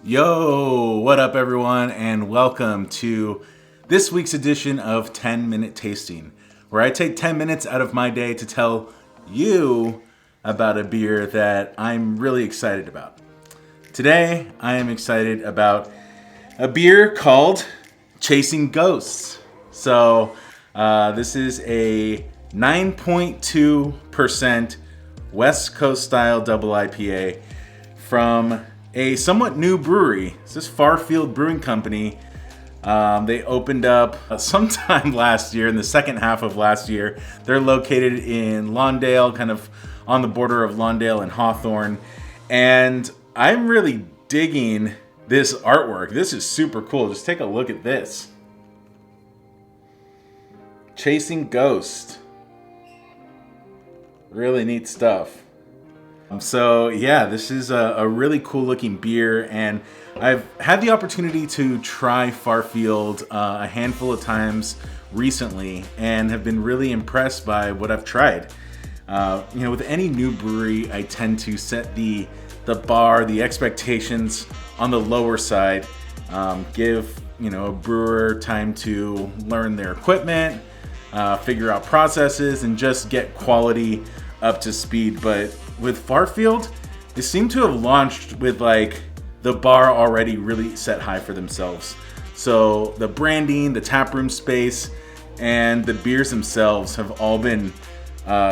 Yo, what up everyone, and welcome to this week's edition of 10 Minute Tasting, where I take 10 minutes out of my day to tell you about a beer that I'm really excited about. Today, I am excited about a beer called Chasing Ghosts. So, this is a 9.2% West Coast style double IPA from a somewhat new brewery. This is Farfield Brewing Company. They opened up sometime last year, in the second half of last year. They're located in Lawndale, kind of on the border of Lawndale and Hawthorne. And I'm really digging this artwork. This is super cool. Just take a look at this. Chasing Ghost. Really neat stuff. So yeah, this is a really cool looking beer, and I've had the opportunity to try Farfield a handful of times recently and have been really impressed by what I've tried. With any new brewery, I tend to set the bar, the expectations on the lower side, give a brewer time to learn their equipment, figure out processes, and just get quality up to speed. But with Farfield, they seem to have launched with the bar already really set high for themselves. So the branding, the taproom space, and the beers themselves have all been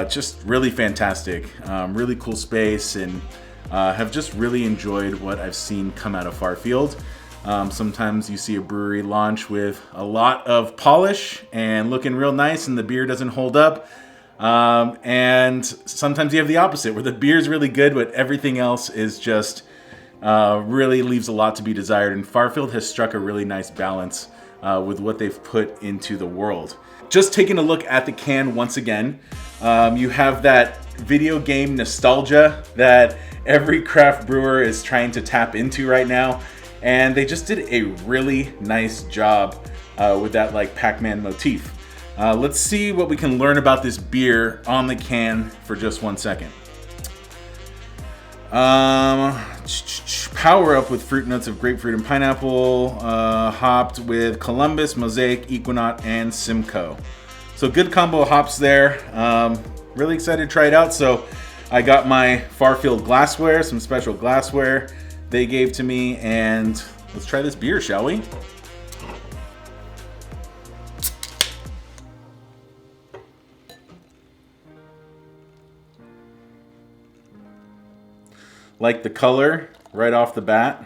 just really fantastic. Really cool space, and have just really enjoyed what I've seen come out of Farfield. Sometimes you see a brewery launch with a lot of polish and looking real nice, and the beer doesn't hold up. And sometimes you have the opposite, where the beer is really good, but everything else is just really leaves a lot to be desired. And Farfield has struck a really nice balance with what they've put into the world. Just taking a look at the can once again, you have that video game nostalgia that every craft brewer is trying to tap into right now. And they just did a really nice job with that Pac-Man motif. Let's see what we can learn about this beer on the can for just 1 second. Power up with fruit notes of grapefruit and pineapple, hopped with Columbus, Mosaic, Equinox, and Simcoe. So good combo of hops there. Really excited to try it out. So I got my Farfield glassware, some special glassware they gave to me, and let's try this beer, shall we? Like the color right off the bat.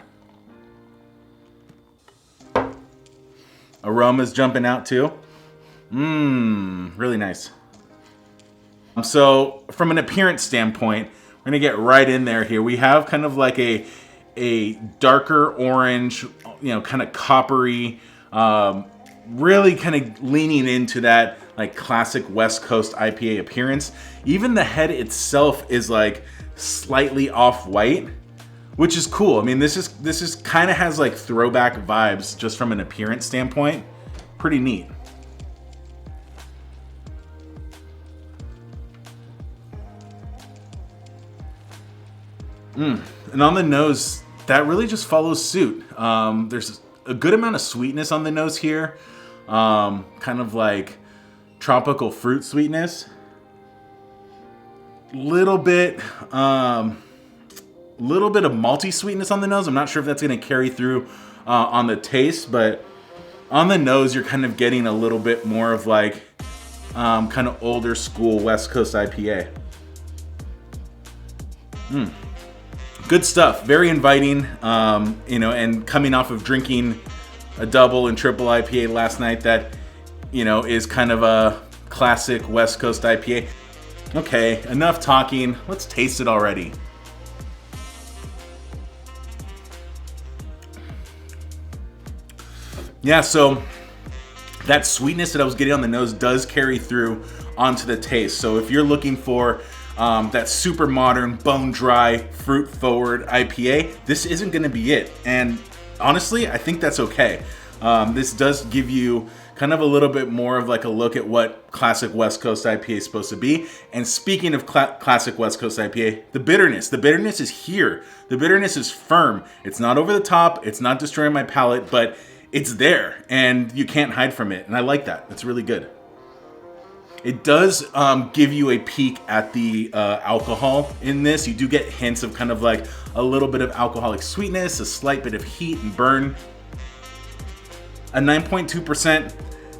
Aroma's jumping out too. Really nice. So from an appearance standpoint, we're gonna get right in there here. We have kind of like a darker orange, kind of coppery, really kind of leaning into that classic West Coast IPA appearance. Even the head itself is slightly off-white, which is cool. I mean, this is kind of has throwback vibes just from an appearance standpoint. Pretty neat. And on the nose, that really just follows suit. There's a good amount of sweetness on the nose here, kind of tropical fruit sweetness. Little bit of malty sweetness on the nose. I'm not sure if that's going to carry through on the taste, but on the nose, you're kind of getting a little bit more of kind of older school West Coast IPA. Good stuff. Very inviting. And coming off of drinking a double and triple IPA last night, that is kind of a classic West Coast IPA. Okay, enough talking. Let's taste it already. Yeah, so that sweetness that I was getting on the nose does carry through onto the taste. So if you're looking for that super modern, bone dry, fruit forward IPA, this isn't going to be it. And honestly, I think that's okay. This does give you kind of a little bit more of like a look at what classic West Coast IPA is supposed to be. And speaking of classic West Coast IPA, the bitterness is here. The bitterness is firm. It's not over the top. It's not destroying my palate, but it's there and you can't hide from it. And I like that. It's really good. It does give you a peek at the alcohol in this. You do get hints of kind of like a little bit of alcoholic sweetness, a slight bit of heat and burn. A 9.2%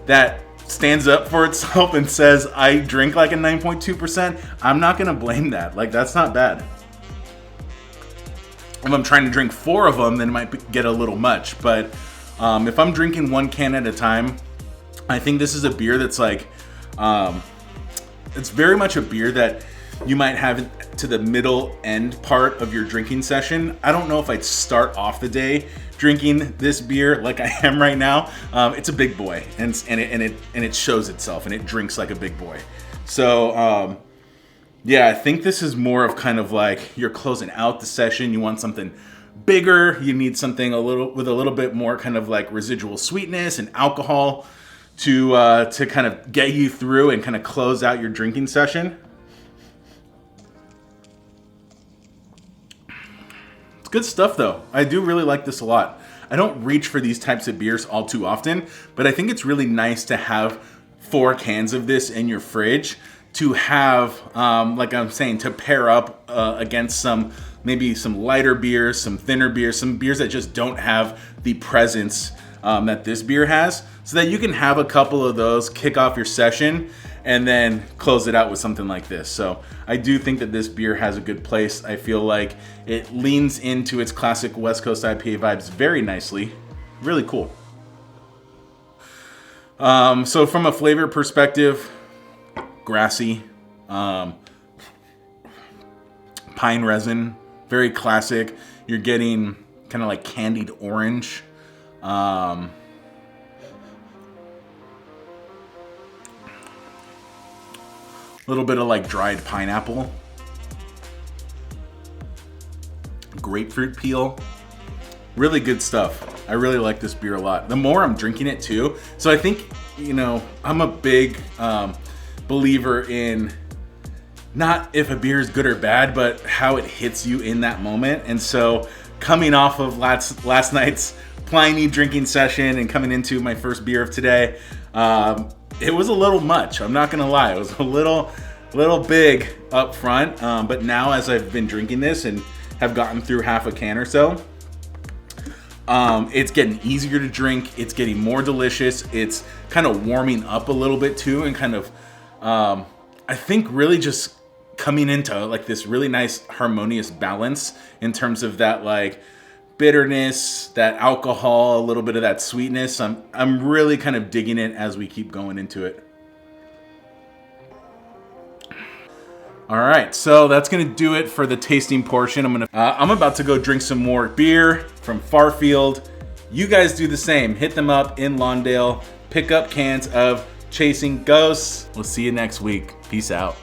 that stands up for itself and says, I drink like a 9.2%. I'm not gonna blame that. Like, that's not bad. If I'm trying to drink 4 of them, then it might get a little much. But if I'm drinking 1 can at a time, I think this is a beer that's like, it's very much a beer that you might have to the middle end part of your drinking session. I don't know if I'd start off the day drinking this beer like I am right now. It's a big boy, and it shows itself, and it drinks like a big boy. So yeah, I think this is more of kind of like you're closing out the session. You want something bigger. You need something with a little bit more kind of like residual sweetness and alcohol to kind of get you through and kind of close out your drinking session. It's good stuff though. I do really like this a lot. I don't reach for these types of beers all too often, but I think it's really nice to have 4 cans of this in your fridge to have, like I'm saying, to pair up against maybe some lighter beers, some thinner beers, some beers that just don't have the presence that this beer has, so that you can have a couple of those, kick off your session, and then close it out with something like this. So I do think that this beer has a good place. I feel like it leans into its classic West Coast IPA vibes very nicely. Really cool. So from a flavor perspective, grassy, pine resin, very classic. You're getting kind of like candied orange. A little bit of like dried pineapple, grapefruit peel. Really good stuff. I really like this beer a lot. The more I'm drinking it too. So I think, I'm a big believer in not if a beer is good or bad, but how it hits you in that moment. And so coming off of last night's Pliny drinking session and coming into my first beer of today, it was a little much. I'm not gonna lie. It was a little big up front. But now as I've been drinking this and have gotten through half a can or so, it's getting easier to drink. It's getting more delicious. It's kind of warming up a little bit too, and kind of, I think really just coming into like this really nice harmonious balance in terms of that like bitterness, that alcohol, a little bit of that sweetness. I'm really kind of digging it as we keep going into it. All right, so that's gonna do it for the tasting portion. I'm about to go drink some more beer from Farfield. You guys do the same. Hit them up in Lawndale. Pick up cans of Chasing Ghosts. We'll see you next week. Peace out.